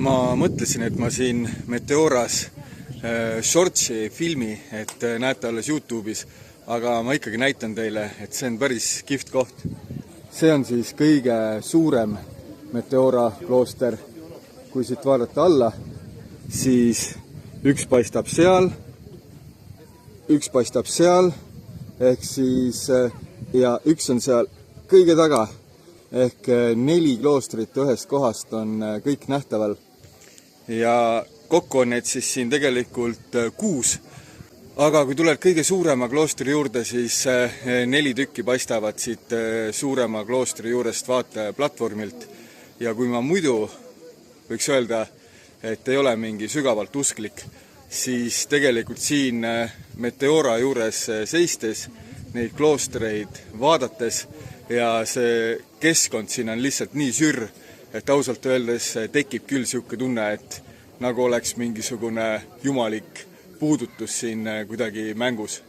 ma mõtlesin, et ma siin Meteoras shortsi filmi, et näete alles YouTube'is, aga ma ikkagi näitan teile, et see on päris kihvt koht. See on siis kõige suurem Meteora klooster. Kui siit vaadata alla, siis üks paistab seal, ehk siis, ja üks on seal kõige taga, ehk 4 kloostrit ühest kohast on kõik nähtaval. Ja kokku on need siis siin tegelikult 6. Aga kui tuled kõige suurema kloostri juurde, siis 4 tükki paistavad siit suurema kloostri juurest vaateplatvormilt. Ja kui ma muidu võiks öelda, et ei ole mingi sügavalt usklik, siis tegelikult siin Meteora juures seistes, neid kloostreid vaadates ja see keskkond siin on lihtsalt nii sür, et ausalt öeldes tekib küll siuke tunne, et nagu oleks mingisugune jumalik puudutus siin kuidagi mängus.